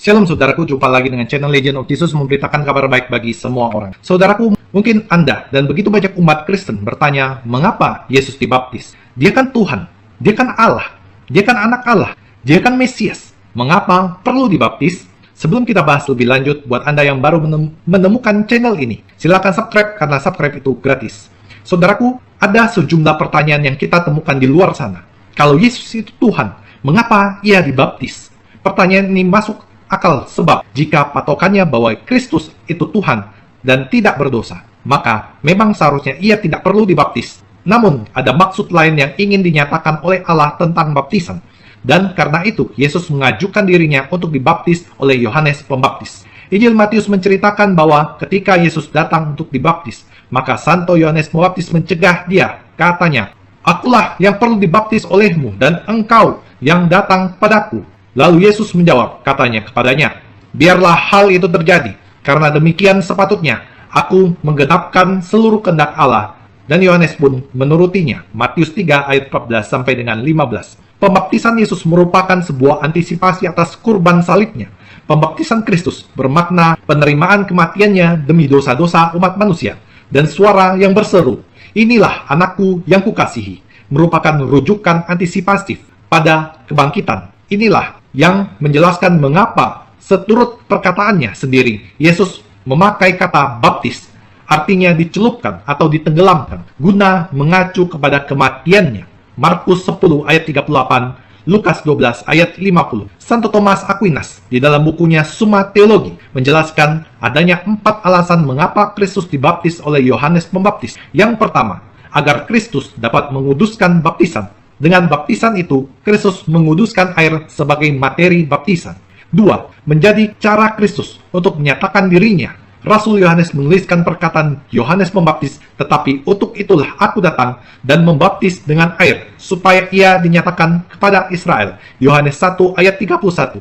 Shalom saudaraku, jumpa lagi dengan channel Legend of Jesus memberitakan kabar baik bagi semua orang. Saudaraku, mungkin Anda dan begitu banyak umat Kristen bertanya, mengapa Yesus dibaptis? Dia kan Tuhan, dia kan Allah, dia kan anak Allah, dia kan Mesias. Mengapa perlu dibaptis? Sebelum kita bahas lebih lanjut, buat Anda yang baru menemukan channel ini, silakan subscribe karena subscribe itu gratis. Saudaraku, ada sejumlah pertanyaan yang kita temukan di luar sana. Kalau Yesus itu Tuhan, mengapa ia dibaptis? Pertanyaan ini masuk akal sebab jika patokannya bahwa Kristus itu Tuhan dan tidak berdosa, maka memang seharusnya ia tidak perlu dibaptis. Namun, ada maksud lain yang ingin dinyatakan oleh Allah tentang baptisan. Dan karena itu, Yesus mengajukan dirinya untuk dibaptis oleh Yohanes Pembaptis. Injil Matius menceritakan bahwa ketika Yesus datang untuk dibaptis, maka Santo Yohanes Pembaptis mencegah dia. Katanya, "Akulah yang perlu dibaptis olehmu dan engkau yang datang padaku." Lalu Yesus menjawab, katanya kepadanya, "Biarlah hal itu terjadi, karena demikian sepatutnya aku menggenapkan seluruh kehendak Allah." Dan Yohanes pun menurutinya. Matius 3 ayat 14 sampai dengan 15. Pembaptisan Yesus merupakan sebuah antisipasi atas kurban salibnya. Pembaptisan Kristus bermakna penerimaan kematiannya demi dosa-dosa umat manusia. Dan suara yang berseru, "Inilah anakku yang kukasihi," merupakan rujukan antisipatif pada kebangkitan. Inilah yang menjelaskan mengapa seturut perkataannya sendiri Yesus memakai kata baptis, artinya dicelupkan atau ditenggelamkan, guna mengacu kepada kematiannya. Markus 10 ayat 38, Lukas 12 ayat 50. Santo Thomas Aquinas di dalam bukunya Summa Theologi menjelaskan adanya 4 alasan mengapa Kristus dibaptis oleh Yohanes Pembaptis. Yang pertama, agar Kristus dapat menguduskan baptisan. Dengan baptisan itu, Kristus menguduskan air sebagai materi baptisan. 2. Menjadi cara Kristus untuk menyatakan dirinya. Rasul Yohanes menuliskan perkataan Yohanes Pembaptis, "Tetapi untuk itulah aku datang dan membaptis dengan air, supaya ia dinyatakan kepada Israel." Yohanes 1 ayat 31.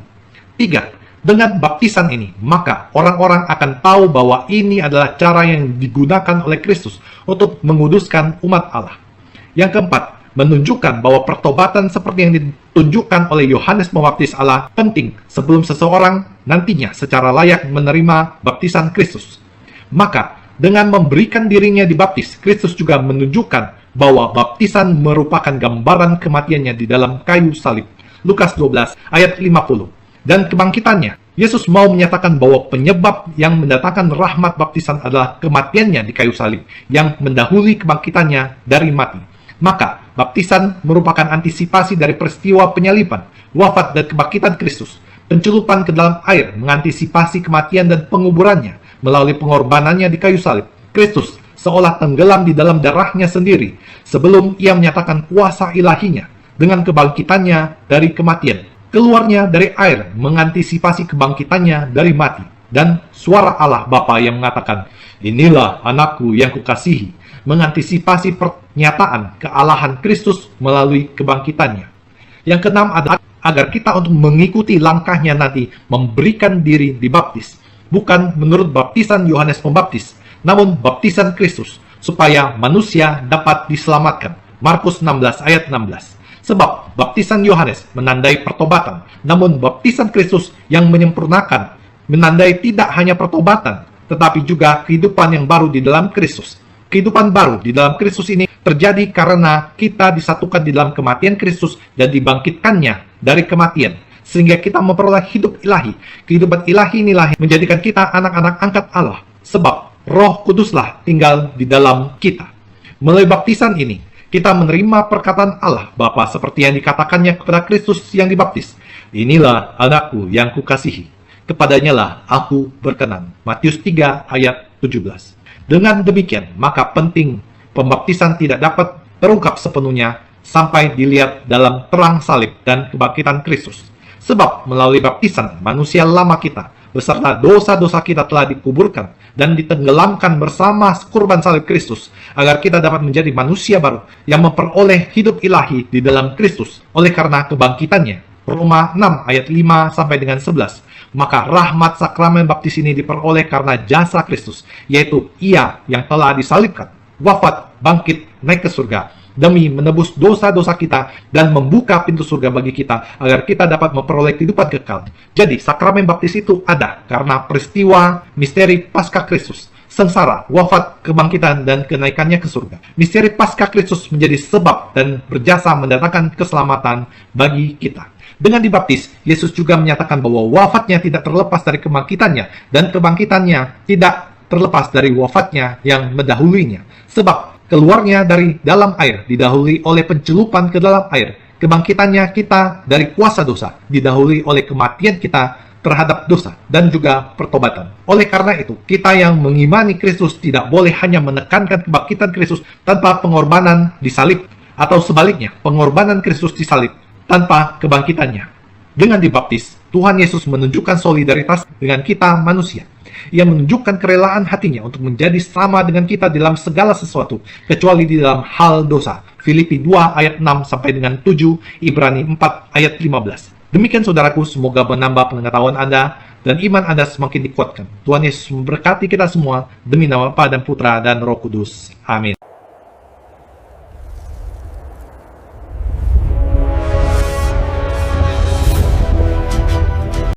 3. Dengan baptisan ini, maka orang-orang akan tahu bahwa ini adalah cara yang digunakan oleh Kristus untuk menguduskan umat Allah. Yang keempat, menunjukkan bahwa pertobatan seperti yang ditunjukkan oleh Yohanes Pembaptis Allah penting sebelum seseorang nantinya secara layak menerima baptisan Kristus. Maka, dengan memberikan dirinya dibaptis, Kristus juga menunjukkan bahwa baptisan merupakan gambaran kematiannya di dalam kayu salib. Lukas 12 ayat 50. Dan kebangkitannya. Yesus mau menyatakan bahwa penyebab yang mendatangkan rahmat baptisan adalah kematiannya di kayu salib yang mendahului kebangkitannya dari mati. Maka, baptisan merupakan antisipasi dari peristiwa penyaliban, wafat dan kebangkitan Kristus. Pencelupan ke dalam air mengantisipasi kematian dan penguburannya melalui pengorbanannya di kayu salib. Kristus seolah tenggelam di dalam darahnya sendiri sebelum ia menyatakan kuasa ilahinya dengan kebangkitannya dari kematian. Keluarnya dari air mengantisipasi kebangkitannya dari mati. Dan suara Allah Bapa yang mengatakan, "Inilah anakku yang kukasihi," mengantisipasi pernyataan kealahan Kristus melalui kebangkitannya. Yang keenam adalah agar kita untuk mengikuti langkahnya nanti memberikan diri dibaptis. Bukan menurut baptisan Yohanes Pembaptis, namun baptisan Kristus, supaya manusia dapat diselamatkan. Markus 16 ayat 16. Sebab baptisan Yohanes menandai pertobatan, namun baptisan Kristus yang menyempurnakan, menandai tidak hanya pertobatan, tetapi juga kehidupan yang baru di dalam Kristus. Kehidupan baru di dalam Kristus ini terjadi karena kita disatukan di dalam kematian Kristus dan dibangkitkannya dari kematian, sehingga kita memperoleh hidup ilahi. Kehidupan ilahi inilah yang menjadikan kita anak-anak angkat Allah, sebab Roh Kuduslah tinggal di dalam kita. Melalui baptisan ini, kita menerima perkataan Allah Bapa seperti yang dikatakannya kepada Kristus yang dibaptis. "Inilah anakku yang kukasihi, kepadanya lah aku berkenan." Matius 3 ayat 17. Dengan demikian, maka penting pembaptisan tidak dapat terungkap sepenuhnya sampai dilihat dalam terang salib dan kebangkitan Kristus. Sebab melalui baptisan, manusia lama kita beserta dosa-dosa kita telah dikuburkan dan ditenggelamkan bersama kurban salib Kristus, agar kita dapat menjadi manusia baru yang memperoleh hidup ilahi di dalam Kristus oleh karena kebangkitannya. Roma 6 ayat 5 sampai dengan 11. Maka rahmat sakramen baptis ini diperoleh karena jasa Kristus, yaitu ia yang telah disalibkan, wafat, bangkit, naik ke surga, demi menebus dosa-dosa kita dan membuka pintu surga bagi kita agar kita dapat memperoleh kehidupan kekal. Jadi, sakramen baptis itu ada karena peristiwa misteri Paskah Kristus, sengsara, wafat, kebangkitan, dan kenaikannya ke surga. Misteri Paskah Kristus menjadi sebab dan berjasa mendatangkan keselamatan bagi kita. Dengan dibaptis, Yesus juga menyatakan bahwa wafatnya tidak terlepas dari kebangkitannya, dan kebangkitannya tidak terlepas dari wafatnya yang mendahuluinya. Sebab keluarnya dari dalam air didahului oleh pencelupan ke dalam air. Kebangkitannya kita dari kuasa dosa didahului oleh kematian kita terhadap dosa dan juga pertobatan. Oleh karena itu, kita yang mengimani Kristus tidak boleh hanya menekankan kebangkitan Kristus tanpa pengorbanan di salib, atau sebaliknya, pengorbanan Kristus di salib tanpa kebangkitannya. Dengan dibaptis, Tuhan Yesus menunjukkan solidaritas dengan kita manusia. Ia menunjukkan kerelaan hatinya untuk menjadi sama dengan kita dalam segala sesuatu, kecuali di dalam hal dosa. Filipi 2 ayat 6 sampai dengan 7, Ibrani 4 ayat 15. Demikian saudaraku, semoga menambah pengetahuan Anda dan iman Anda semakin dikuatkan. Tuhan Yesus memberkati kita semua demi nama Bapa dan Putra dan Roh Kudus. Amin.